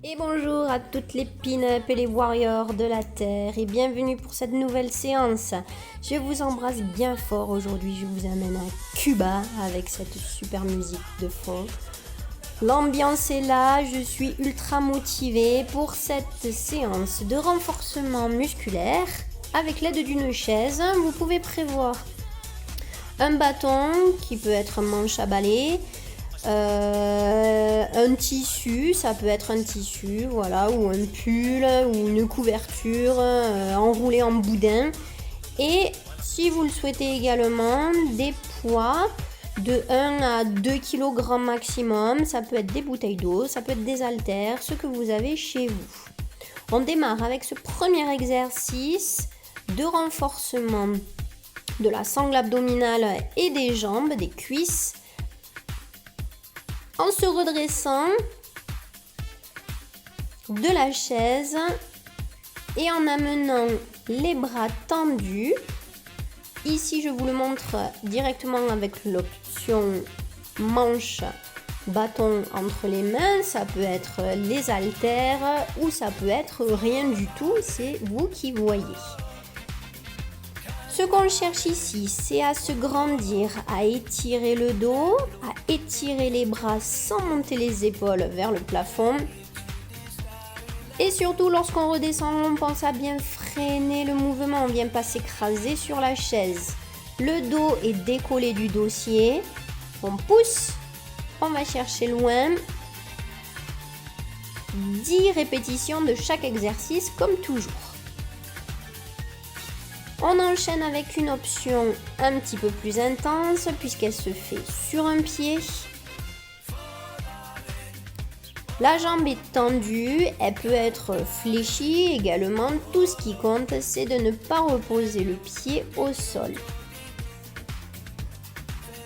Et bonjour à toutes les pin-up et les warriors de la Terre et bienvenue pour cette nouvelle séance. Je vous embrasse bien fort aujourd'hui, je vous amène à Cuba avec cette super musique de fond. L'ambiance est là, je suis ultra motivée pour cette séance de renforcement musculaire. Avec l'aide d'une chaise, vous pouvez prévoir un bâton qui peut être manche à balai, un tissu, ça peut être un tissu, voilà, ou un pull, ou une couverture enroulée en boudin. Et si vous le souhaitez également, des poids de 1 à 2 kg maximum. Ça peut être des bouteilles d'eau, ça peut être des haltères, ce que vous avez chez vous. On démarre avec ce premier exercice de renforcement de la sangle abdominale et des jambes, des cuisses, en se redressant de la chaise et en amenant les bras tendus. Ici, je vous le montre directement avec l'option manche bâton entre les mains. Ça peut être les haltères ou ça peut être rien du tout. C'est vous qui voyez. Ce qu'on cherche ici, c'est à se grandir, à étirer le dos, à étirer les bras sans monter les épaules vers le plafond. Et surtout, lorsqu'on redescend, on pense à bien freiner le mouvement, on ne vient pas s'écraser sur la chaise. Le dos est décollé du dossier, on pousse, on va chercher loin. 10 répétitions de chaque exercice comme toujours. On enchaîne avec une option un petit peu plus intense puisqu'elle se fait sur un pied. La jambe est tendue, elle peut être fléchie également. Tout ce qui compte, c'est de ne pas reposer le pied au sol.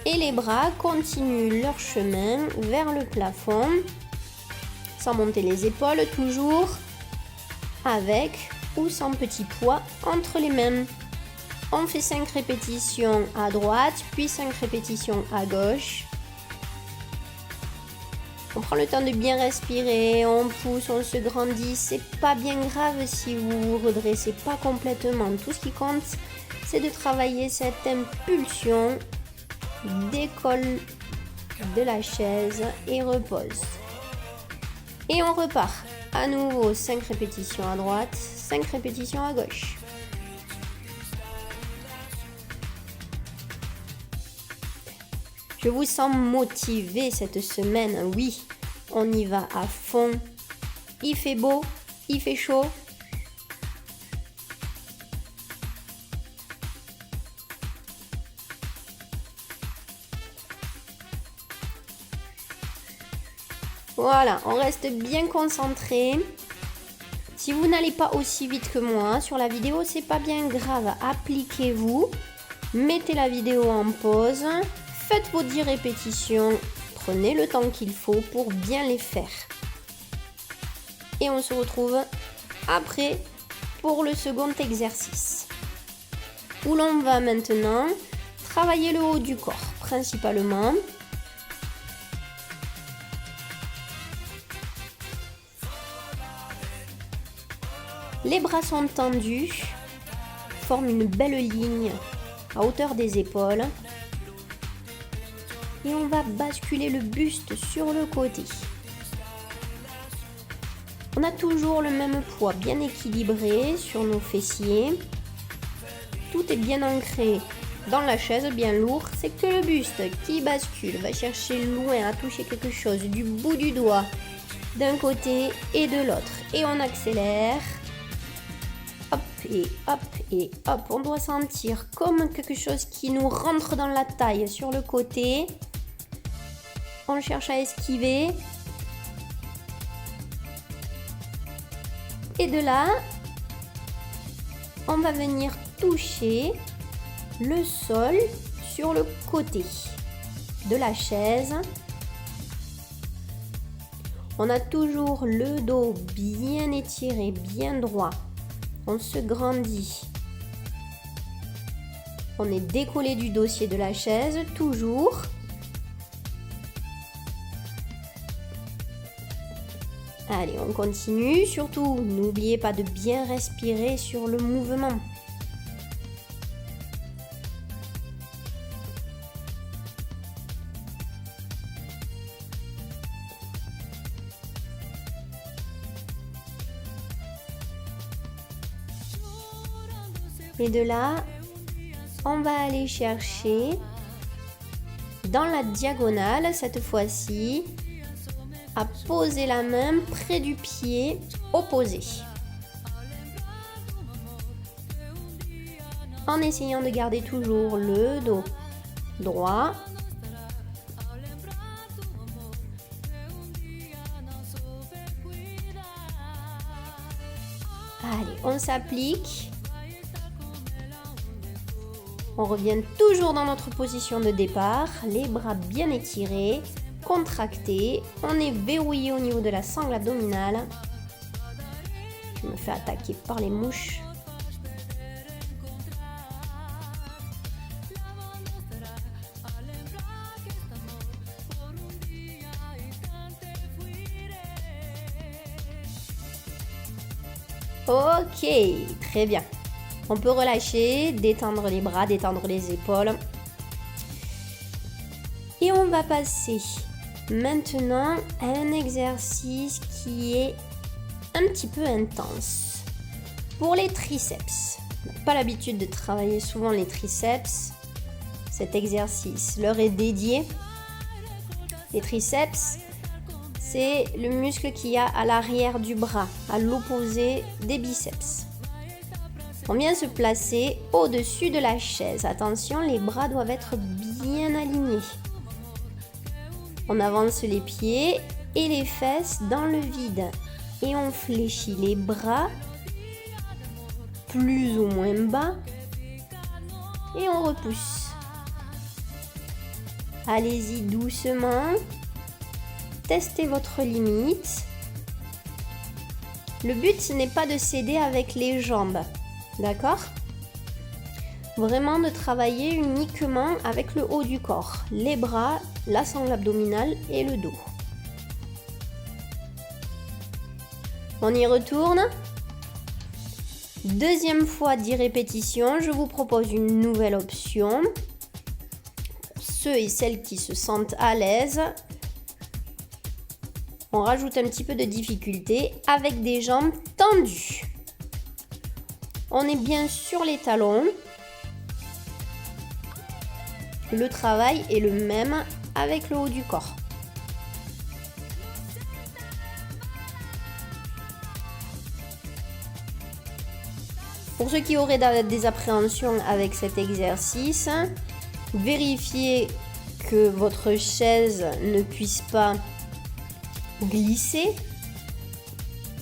Et les bras continuent leur chemin vers le plafond, sans monter les épaules toujours, avec ou sans petit poids entre les mains. On fait 5 répétitions à droite, puis 5 répétitions à gauche. On prend le temps de bien respirer, on pousse, on se grandit. C'est pas bien grave si vous vous redressez pas complètement. Tout ce qui compte, c'est de travailler cette impulsion. Décolle de la chaise et repose. Et on repart. À nouveau 5 répétitions à droite, 5 répétitions à gauche. Je vous sens motivé cette semaine, oui, on y va à fond. Il fait beau, il fait chaud. Voilà, on reste bien concentré. Si vous n'allez pas aussi vite que moi sur la vidéo, c'est pas bien grave. Appliquez-vous, mettez la vidéo en pause. Faites vos 10 répétitions, prenez le temps qu'il faut pour bien les faire. Et on se retrouve après pour le second exercice. Où l'on va maintenant travailler le haut du corps principalement. Les bras sont tendus, forment une belle ligne à hauteur des épaules. Et on va basculer le buste sur le côté. On a toujours le même poids bien équilibré sur nos fessiers. Tout est bien ancré dans la chaise, bien lourd. C'est que le buste qui bascule, va chercher loin à toucher quelque chose du bout du doigt d'un côté et de l'autre. Et on accélère. Hop et hop et hop. On doit sentir comme quelque chose qui nous rentre dans la taille sur le côté. On cherche à esquiver. Et de là, on va venir toucher le sol sur le côté de la chaise. On a toujours le dos bien étiré, bien droit. On se grandit. On est décollé du dossier de la chaise, toujours. Allez, on continue. Surtout, n'oubliez pas de bien respirer sur le mouvement. Et de là, on va aller chercher dans la diagonale, cette fois-ci, à poser la main près du pied opposé. En essayant de garder toujours le dos droit. Allez, on s'applique. On revient toujours dans notre position de départ, les bras bien étirés, contractés. On est verrouillé au niveau de la sangle abdominale. Je me fais attaquer par les mouches. Ok, très bien. On peut relâcher, détendre les bras, détendre les épaules. Et on va passer maintenant à un exercice qui est un petit peu intense. Pour les triceps, on n'a pas l'habitude de travailler souvent les triceps. Cet exercice leur est dédié. Les triceps, c'est le muscle qu'il y a à l'arrière du bras, à l'opposé des biceps. On vient se placer au-dessus de la chaise. Attention, les bras doivent être bien alignés. On avance les pieds et les fesses dans le vide. Et on fléchit les bras plus ou moins bas. Et on repousse. Allez-y doucement. Testez votre limite. Le but, ce n'est pas de s'aider avec les jambes. D'accord? Vraiment de travailler uniquement avec le haut du corps, les bras, la sangle abdominale et le dos. On y retourne. Deuxième fois 10 répétitions, je vous propose une nouvelle option. Pour ceux et celles qui se sentent à l'aise, on rajoute un petit peu de difficulté avec des jambes tendues. On est bien sur les talons. Le travail est le même avec le haut du corps. Pour ceux qui auraient des appréhensions avec cet exercice, vérifiez que votre chaise ne puisse pas glisser.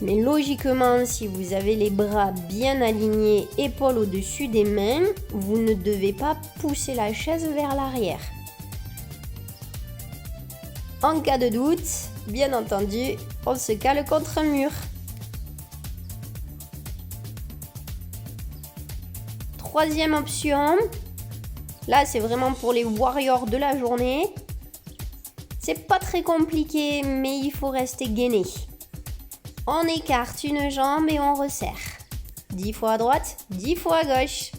Mais logiquement, si vous avez les bras bien alignés, épaules au-dessus des mains, vous ne devez pas pousser la chaise vers l'arrière. En cas de doute, bien entendu, on se cale contre un mur. Troisième option, là c'est vraiment pour les warriors de la journée. C'est pas très compliqué, mais il faut rester gainé. On écarte une jambe et on resserre. 10 fois à droite, 10 fois à gauche.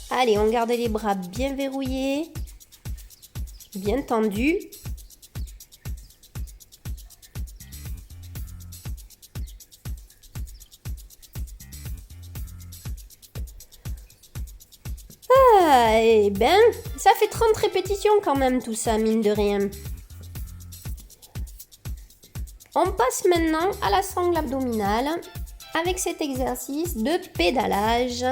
Allez, on garde les bras bien verrouillés, bien tendus. Ah, et ben, ça fait 30 répétitions quand même tout ça, mine de rien. On passe maintenant à la sangle abdominale avec cet exercice de pédalage.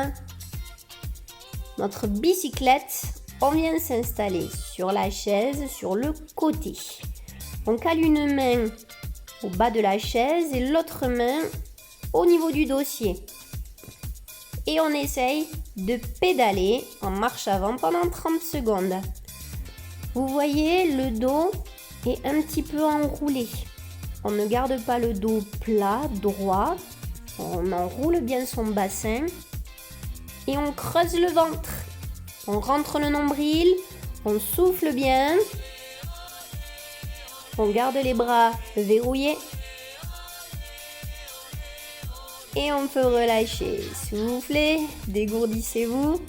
Notre bicyclette, on vient s'installer sur la chaise, sur le côté. On cale une main au bas de la chaise et l'autre main au niveau du dossier. Et on essaye de pédaler en marche avant pendant 30 secondes. Vous voyez, le dos est un petit peu enroulé. On ne garde pas le dos plat, droit. On enroule bien son bassin. Et on creuse le ventre. On rentre le nombril. On souffle bien. On garde les bras verrouillés. Et on peut relâcher. Soufflez, dégourdissez-vous.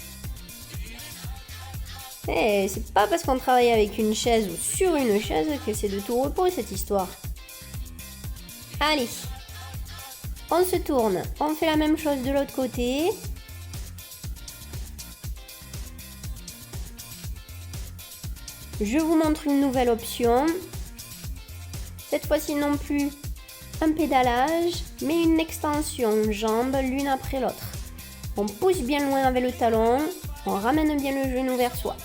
Et c'est pas parce qu'on travaille avec une chaise ou sur une chaise que c'est de tout repos cette histoire. Allez, on se tourne. On fait la même chose de l'autre côté. Je vous montre une nouvelle option. Cette fois-ci non plus un pédalage, mais une extension jambes l'une après l'autre. On pousse bien loin avec le talon, on ramène bien le genou vers soi.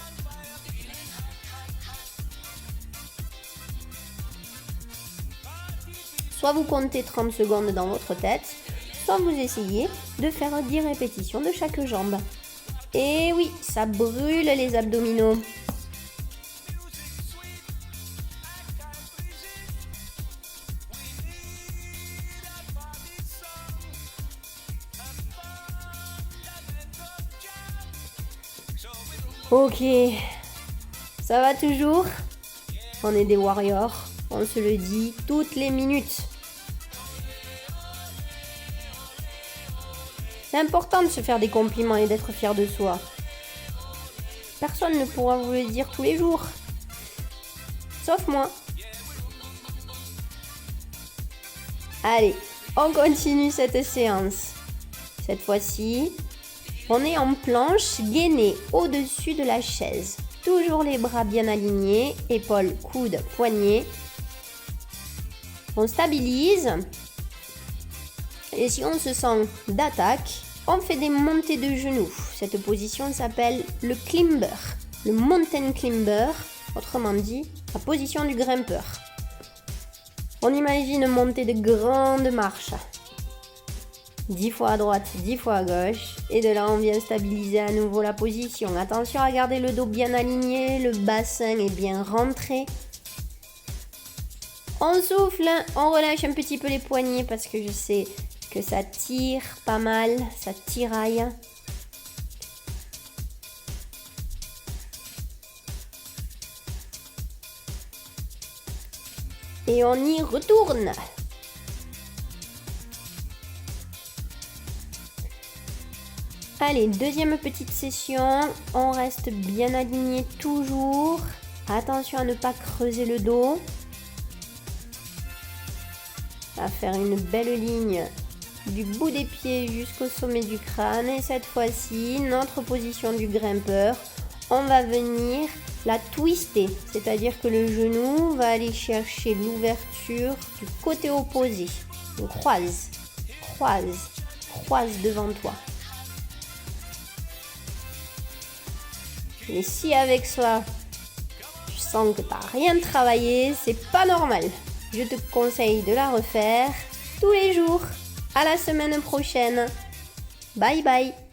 Soit vous comptez 30 secondes dans votre tête, soit vous essayez de faire 10 répétitions de chaque jambe. Et oui, ça brûle les abdominaux. Ok, ça va toujours? On est des warriors, on se le dit toutes les minutes. C'est important de se faire des compliments et d'être fier de soi. Personne ne pourra vous le dire tous les jours. Sauf moi. Allez, on continue cette séance. Cette fois-ci, on est en planche gainée au-dessus de la chaise. Toujours les bras bien alignés, épaules, coudes, poignets. On stabilise. Et si on se sent d'attaque, on fait des montées de genoux. Cette position s'appelle le climber, le mountain climber, autrement dit, la position du grimpeur. On imagine monter de grandes marches. 10 fois à droite, 10 fois à gauche. Et de là, on vient stabiliser à nouveau la position. Attention à garder le dos bien aligné, le bassin est bien rentré. On souffle, on relâche un petit peu les poignets parce que je sais que ça tire pas mal, ça tiraille. Et on y retourne. Allez, deuxième petite session. On reste bien aligné toujours. Attention à ne pas creuser le dos. À faire une belle ligne du bout des pieds jusqu'au sommet du crâne. Et cette fois-ci, notre position du grimpeur, on va venir la twister. C'est-à-dire que le genou va aller chercher l'ouverture du côté opposé. On croise, croise, croise devant toi. Et si avec ça, tu sens que tu n'as rien travaillé, c'est pas normal. Je te conseille de la refaire tous les jours. À la semaine prochaine. Bye bye.